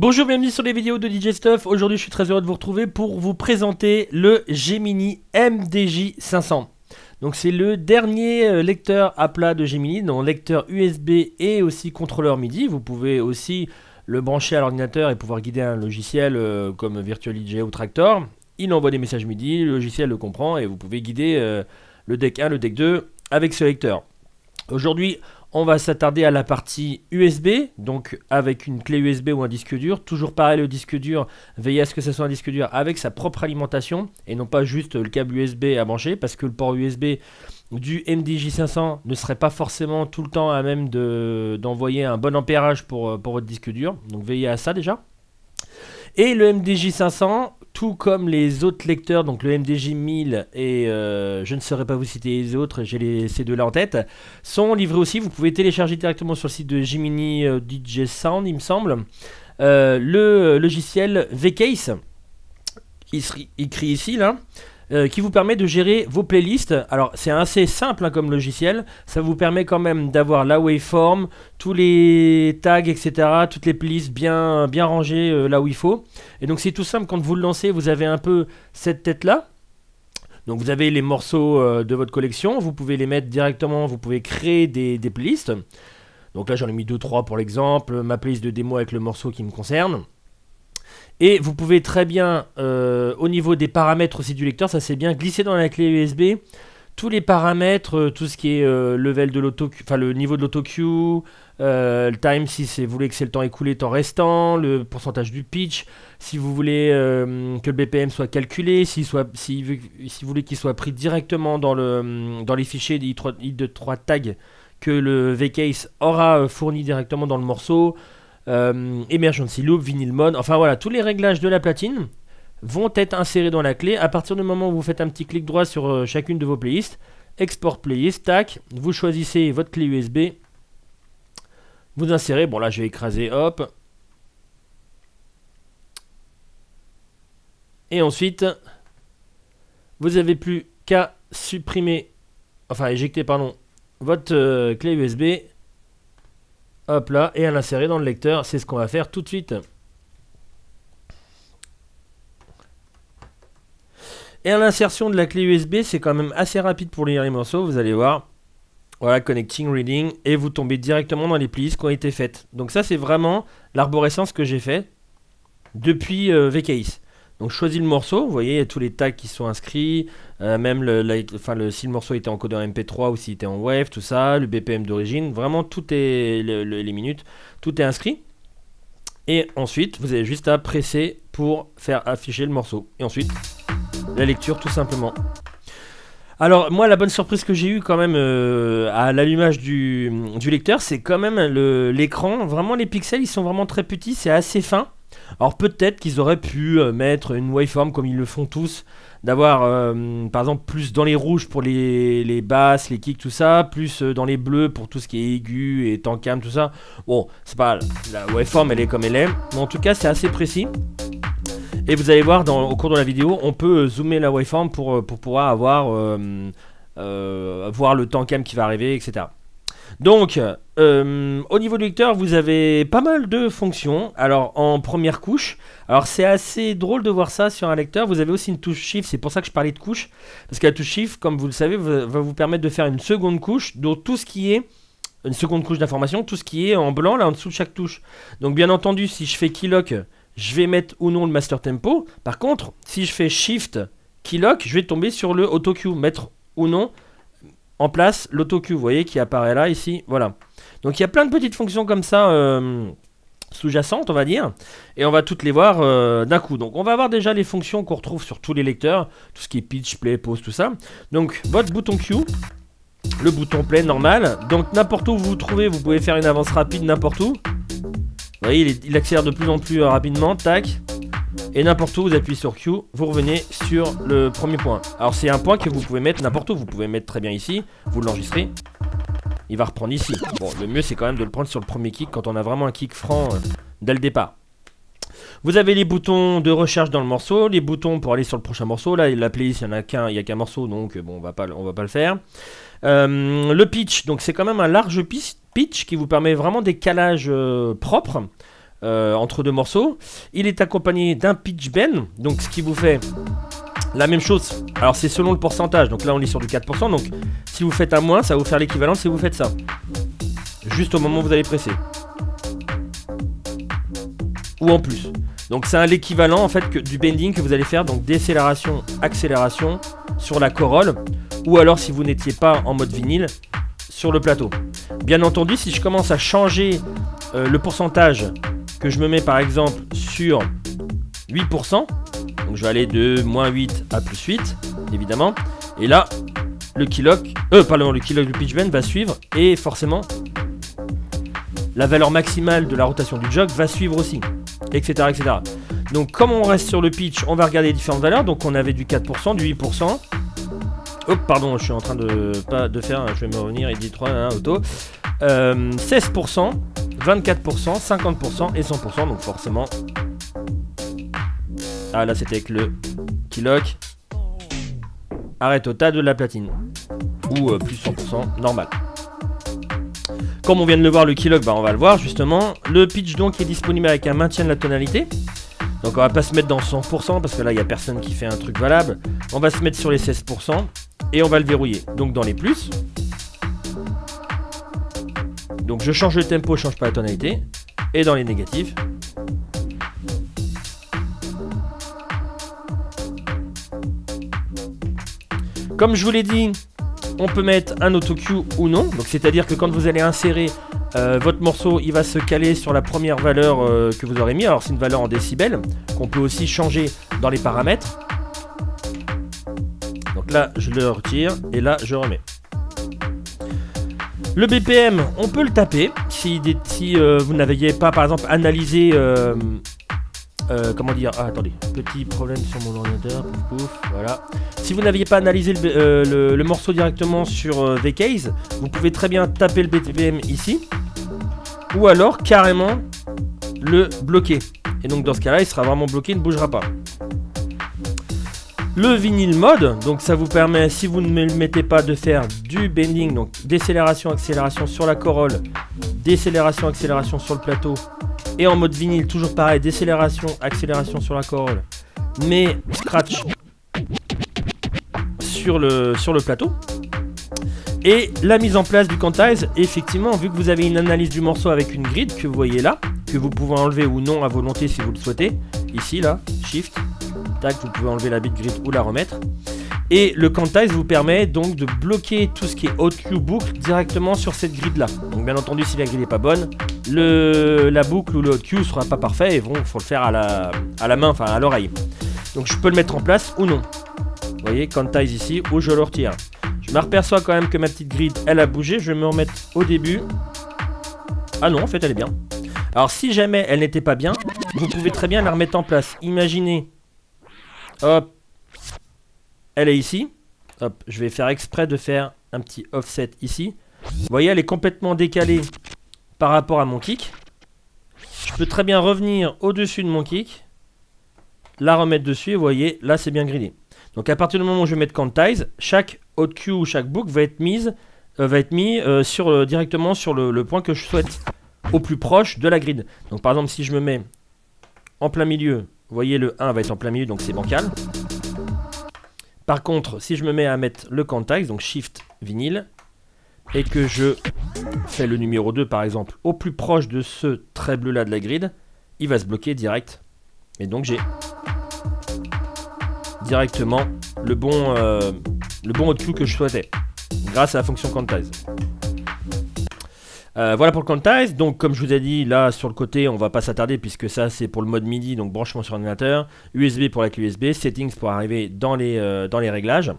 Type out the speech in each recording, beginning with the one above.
Bonjour, bienvenue sur les vidéos de DJ Stuff. Aujourd'hui je suis très heureux de vous retrouver pour vous présenter le Gemini MDJ 500. Donc c'est le dernier lecteur à plat de Gemini, donc lecteur USB et aussi contrôleur MIDI. Vous pouvez aussi le brancher à l'ordinateur et pouvoir guider un logiciel comme Virtual DJ ou Traktor. Il envoie des messages MIDI, le logiciel le comprend et vous pouvez guider le deck 1, le deck 2 avec ce lecteur. Aujourd'hui, on va s'attarder à la partie USB, donc avec une clé USB ou un disque dur. Toujours pareil, le disque dur, veillez à ce que ce soit un disque dur avec sa propre alimentation et non pas juste le câble USB à brancher, parce que le port USB du MDJ 500 ne serait pas forcément tout le temps à même d'envoyer un bon ampérage pour votre disque dur. Donc veillez à ça déjà. Et le MDJ 500, tout comme les autres lecteurs, donc le MDJ 1000 et je ne saurais pas vous citer les autres, j'ai ces deux-là en tête, sont livrés aussi. Vous pouvez télécharger directement sur le site de Gemini DJ Sound, il me semble, le logiciel VCase, écrit ici là, qui vous permet de gérer vos playlists. Alors c'est assez simple hein, comme logiciel, ça vous permet quand même d'avoir la waveform, tous les tags, etc., toutes les playlists bien rangées là où il faut. Et donc c'est tout simple, quand vous le lancez, vous avez un peu cette tête là. Donc vous avez les morceaux de votre collection, vous pouvez les mettre directement, vous pouvez créer des playlists. Donc là j'en ai mis 2-3 pour l'exemple, ma playlist de démo avec le morceau qui me concerne. Et vous pouvez très bien, au niveau des paramètres aussi du lecteur, ça c'est bien, glisser dans la clé USB tous les paramètres, tout ce qui est level de le niveau de l'autocue, le time si vous voulez que c'est le temps écoulé, temps restant, le pourcentage du pitch, si vous voulez que le BPM soit calculé, si vous voulez qu'il soit pris directement dans les fichiers de 3 tags que le VCase aura fourni directement dans le morceau. Emergency Loop, Vinyl Mode, enfin voilà, tous les réglages de la platine vont être insérés dans la clé. À partir du moment où vous faites un petit clic droit sur chacune de vos playlists, Export Playlist, tac, vous choisissez votre clé USB, vous insérez, bon là je vais écraser, hop, et ensuite vous avez plus qu'à supprimer, enfin éjecter pardon, votre clé USB. Hop là, et à l'insérer dans le lecteur, c'est ce qu'on va faire tout de suite. Et à l'insertion de la clé USB, c'est quand même assez rapide pour lire les morceaux, vous allez voir. Voilà, Connecting, Reading, et vous tombez directement dans les playlists qui ont été faites. Donc ça, c'est vraiment l'arborescence que j'ai fait depuis VCase. Donc je choisis le morceau, vous voyez, il y a tous les tags qui sont inscrits, même si le morceau était en codeur MP3 ou s'il était en wave, tout ça, le BPM d'origine, vraiment tout est, les minutes, tout est inscrit. Et ensuite, vous avez juste à presser pour faire afficher le morceau. Et ensuite, la lecture tout simplement. Alors moi, la bonne surprise que j'ai eue quand même à l'allumage du lecteur, c'est quand même l'écran, vraiment les pixels, ils sont vraiment très petits, c'est assez fin. Alors peut-être qu'ils auraient pu mettre une waveform comme ils le font tous, d'avoir par exemple plus dans les rouges pour les basses, les kicks, tout ça, plus dans les bleus pour tout ce qui est aigu et temps calme, tout ça. Bon, c'est pas la waveform, elle est comme elle est, mais en tout cas c'est assez précis. Et vous allez voir au cours de la vidéo, on peut zoomer la waveform pour pouvoir avoir voir le temps calme qui va arriver, etc. Donc, au niveau du lecteur, vous avez pas mal de fonctions. Alors, en première couche, alors c'est assez drôle de voir ça sur un lecteur. Vous avez aussi une touche Shift, c'est pour ça que je parlais de couche. Parce que la touche Shift, comme vous le savez, va vous permettre de faire une seconde couche, dont tout ce qui est une seconde couche d'information, tout ce qui est en blanc là en dessous de chaque touche. Donc, bien entendu, si je fais Keylock, je vais mettre ou non le Master Tempo. Par contre, si je fais Shift Keylock, je vais tomber sur le AutoCue, mettre ou non en place l'autocue, vous voyez, qui apparaît là, ici, voilà. Donc il y a plein de petites fonctions comme ça, sous-jacentes, on va dire, et on va toutes les voir d'un coup. Donc on va voir déjà les fonctions qu'on retrouve sur tous les lecteurs, tout ce qui est pitch, play, pause, tout ça. Donc votre bouton Q, le bouton play normal, donc n'importe où vous vous trouvez, vous pouvez faire une avance rapide n'importe où. Vous voyez, il accélère de plus en plus rapidement, tac. Et n'importe où, vous appuyez sur Q, vous revenez sur le premier point. Alors c'est un point que vous pouvez mettre n'importe où, vous pouvez mettre très bien ici, vous l'enregistrez, il va reprendre ici. Bon, le mieux c'est quand même de le prendre sur le premier kick quand on a vraiment un kick franc dès le départ. Vous avez les boutons de recherche dans le morceau, les boutons pour aller sur le prochain morceau. Là, la playlist, il n'y a qu'un morceau, donc bon, on va pas le faire. Le pitch, donc c'est quand même un large pitch qui vous permet vraiment des calages propres. entre deux morceaux. Il est accompagné d'un pitch bend, donc ce qui vous fait la même chose. Alors c'est selon le pourcentage, donc là on est sur du 4%, donc si vous faites un moins, ça va vous faire l'équivalent si vous faites ça. Juste au moment où vous allez presser. Ou en plus. Donc c'est l'équivalent en fait du bending que vous allez faire, donc décélération, accélération sur la corolle, ou alors si vous n'étiez pas en mode vinyle, sur le plateau. Bien entendu, si je commence à changer le pourcentage que je me mets par exemple sur 8%, donc je vais aller de moins 8 à plus 8, évidemment, et là, le keylock du pitch bend va suivre, et forcément, la valeur maximale de la rotation du jog va suivre aussi, etc., etc. Donc comme on reste sur le pitch, on va regarder les différentes valeurs, donc on avait du 4%, du 8%, hop, pardon, je suis en train de faire, je vais me revenir, il dit 3, hein, auto. 16%, 24%, 50% et 100%, donc forcément. Ah là c'était avec le keylock. Arrêt total de la platine. Ou plus 100%, normal. Comme on vient de le voir, le keylock, bah, on va le voir justement. Le pitch donc est disponible avec un maintien de la tonalité. Donc on va pas se mettre dans 100% parce que là il n'y a personne qui fait un truc valable. On va se mettre sur les 16%. Et on va le verrouiller. Donc dans les plus. Donc je change le tempo, je change pas la tonalité. Et dans les négatifs. Comme je vous l'ai dit, on peut mettre un auto-cue ou non. Donc c'est-à-dire que quand vous allez insérer votre morceau, il va se caler sur la première valeur que vous aurez mis. Alors c'est une valeur en décibels qu'on peut aussi changer dans les paramètres. Donc là, je le retire et là, je remets. Le BPM, on peut le taper si vous n'aviez pas, par exemple, analysé... comment dire? Ah, attendez, petit problème sur mon ordinateur. Pouf, pouf, voilà. Si vous n'aviez pas analysé le morceau directement sur VCase, vous pouvez très bien taper le BPM ici. Ou alors, carrément, le bloquer. Et donc, dans ce cas-là, il sera vraiment bloqué, il ne bougera pas. Le vinyle mode, donc ça vous permet, si vous ne le mettez pas, de faire du bending, donc décélération, accélération sur la corolle, décélération, accélération sur le plateau, et en mode vinyle, toujours pareil, décélération, accélération sur la corolle, mais scratch sur le plateau. Et la mise en place du quantize, effectivement, vu que vous avez une analyse du morceau avec une grid que vous voyez là, que vous pouvez enlever ou non à volonté si vous le souhaitez, ici là, shift, tac, vous pouvez enlever la bit grid ou la remettre. Et le quantize vous permet donc de bloquer tout ce qui est OutQ boucle directement sur cette grid là. Donc bien entendu, si la grid n'est pas bonne, la boucle ou le OutQ ne sera pas parfait et il faut le faire à la main, enfin à l'oreille. Donc je peux le mettre en place ou non. Vous voyez, quantize ici, ou je le retire. Je m'aperçois quand même que ma petite grid, elle a bougé. Je vais me remettre au début. Ah non, en fait, elle est bien. Alors, si jamais elle n'était pas bien, vous pouvez très bien la remettre en place. Imaginez. Hop. Elle est ici. Hop, je vais faire exprès de faire un petit offset ici. Vous voyez, elle est complètement décalée par rapport à mon kick. Je peux très bien revenir au-dessus de mon kick. La remettre dessus. Et vous voyez, là, c'est bien gridé. Donc, à partir du moment où je vais mettre quantize, chaque OutQ ou chaque boucle va être mis directement sur le point que je souhaite, au plus proche de la grid. Donc, par exemple, si je me mets en plein milieu, vous voyez, le 1 va être en plein milieu, donc c'est bancal. Par contre, si je me mets à mettre le quantize, donc Shift vinyle, et que je fais le numéro 2, par exemple, au plus proche de ce trait bleu-là de la grid, il va se bloquer direct. Et donc, j'ai directement le bon OutQ que je souhaitais, grâce à la fonction quantize. Voilà pour le quantize. Donc comme je vous ai dit, là sur le côté on va pas s'attarder puisque ça c'est pour le mode MIDI, donc branchement sur ordinateur, USB pour la clé USB, settings pour arriver dans les réglages.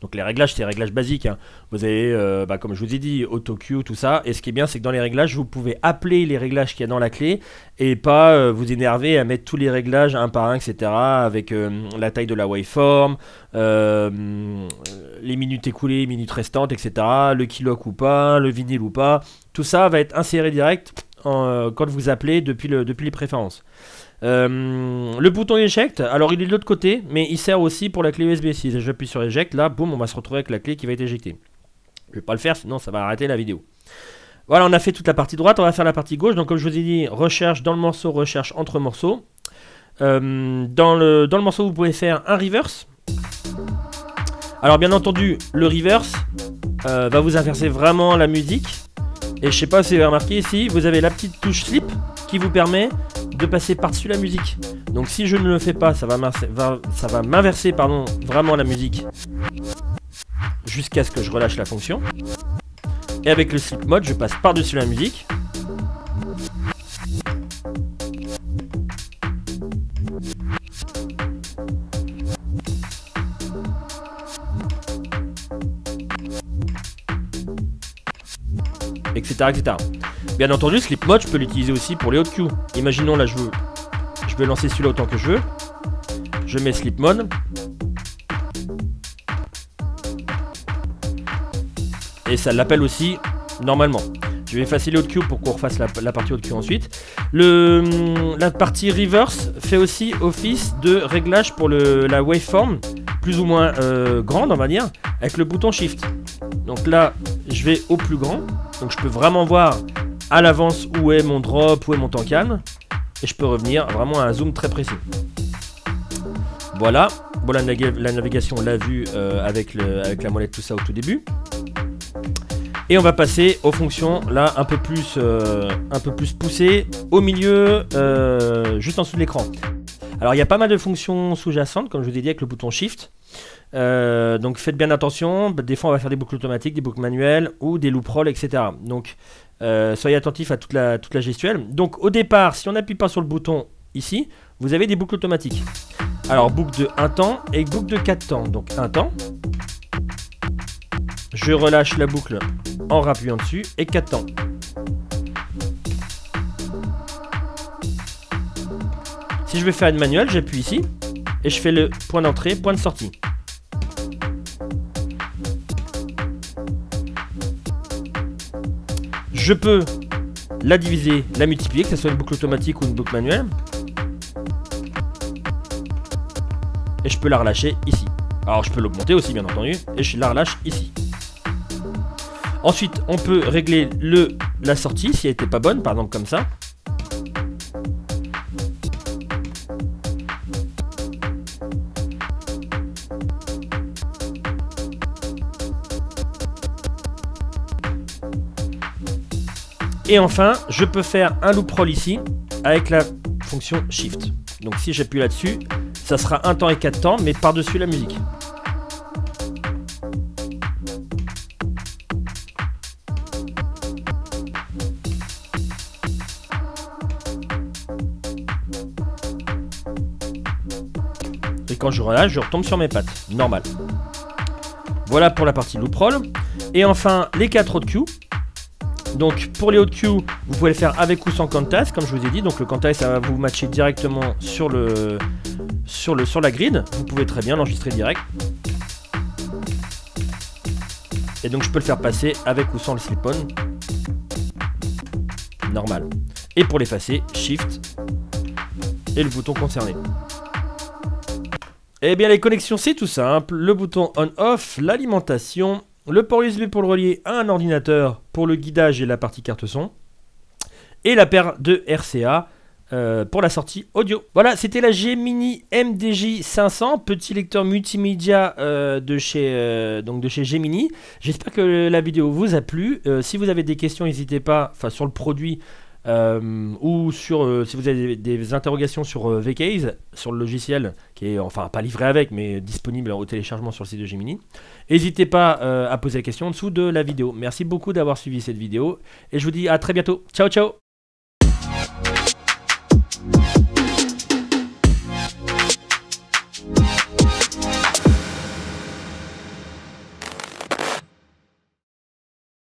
Donc les réglages, c'est les réglages basiques, hein. Vous avez, comme je vous ai dit, auto-cue, tout ça. Et ce qui est bien, c'est que dans les réglages, vous pouvez appeler les réglages qu'il y a dans la clé et pas vous énerver à mettre tous les réglages un par un, etc. Avec la taille de la waveform, les minutes écoulées, minutes restantes, etc. Le keylock ou pas, le vinyle ou pas. Tout ça va être inséré direct quand vous appelez depuis les préférences. Le bouton eject, alors il est de l'autre côté, mais il sert aussi pour la clé USB. Si j'appuie sur eject, là, boum, on va se retrouver avec la clé qui va être éjectée. Je vais pas le faire, sinon ça va arrêter la vidéo. Voilà, on a fait toute la partie droite, on va faire la partie gauche. Donc comme je vous ai dit, recherche dans le morceau, recherche entre morceaux. Dans le morceau, vous pouvez faire un reverse. Alors bien entendu, le reverse va vous inverser vraiment la musique. Et je sais pas si vous avez remarqué ici, vous avez la petite touche slip qui vous permet de passer par-dessus la musique. Donc si je ne le fais pas, ça va m'inverser vraiment la musique jusqu'à ce que je relâche la fonction. Et avec le slip mode, je passe par-dessus la musique. Etc, etc. Bien entendu, slip mode, je peux l'utiliser aussi pour les hot cues. Imaginons là, je veux lancer celui-là autant que je veux. Je mets slip mode. Et ça l'appelle aussi normalement. Je vais effacer les hot cues pour qu'on refasse la partie hot cue ensuite. La partie reverse fait aussi office de réglage pour la waveform, plus ou moins grande on va dire, avec le bouton shift. Donc là, je vais au plus grand. Donc je peux vraiment voir à l'avance où est mon drop, où est mon tankan. Et je peux revenir vraiment à un zoom très précis. Voilà. Bon, la navigation, on l'a vu avec la molette, tout ça au tout début. Et on va passer aux fonctions là un peu plus poussées au milieu, juste en dessous de l'écran. Alors il y a pas mal de fonctions sous-jacentes, comme je vous ai dit, avec le bouton Shift. Donc faites bien attention, des fois on va faire des boucles automatiques, des boucles manuelles ou des loop rolls, etc. Donc soyez attentifs à toute la gestuelle. Donc au départ, si on n'appuie pas sur le bouton ici, vous avez des boucles automatiques. Alors boucle de 1 temps et boucle de 4 temps. Donc 1 temps, je relâche la boucle en rappuyant dessus et 4 temps. Si je veux faire une manuelle, j'appuie ici et je fais le point d'entrée, point de sortie. Je peux la diviser, la multiplier, que ce soit une boucle automatique ou une boucle manuelle. Et je peux la relâcher ici. Alors je peux l'augmenter aussi bien entendu. Et je la relâche ici. Ensuite on peut régler la sortie si elle n'était pas bonne, par exemple comme ça. Et enfin, je peux faire un loop roll ici avec la fonction Shift. Donc si j'appuie là-dessus, ça sera 1 temps et 4 temps, mais par-dessus la musique. Et quand je relâche, je retombe sur mes pattes. Normal. Voilà pour la partie loop roll. Et enfin, les 4 hot cues. Donc pour les hot cues, vous pouvez le faire avec ou sans quantize, comme je vous ai dit. Donc le quantize, ça va vous matcher directement sur la grid. Vous pouvez très bien l'enregistrer direct. Et donc je peux le faire passer avec ou sans le slip-on. Normal. Et pour l'effacer, Shift et le bouton concerné. Et bien les connexions, c'est tout simple. Le bouton on-off, l'alimentation, le port USB pour le relier à un ordinateur pour le guidage et la partie carte son, et la paire de RCA pour la sortie audio. Voilà, c'était la Gemini MDJ 500, petit lecteur multimédia de chez Gemini. J'espère que la vidéo vous a plu. Si vous avez des questions, n'hésitez pas, sur le produit, ou sur si vous avez des interrogations sur VCase, sur le logiciel qui est pas livré avec mais disponible au téléchargement sur le site de Gemini, n'hésitez pas à poser la question en dessous de la vidéo. Merci beaucoup d'avoir suivi cette vidéo et je vous dis à très bientôt. Ciao ciao.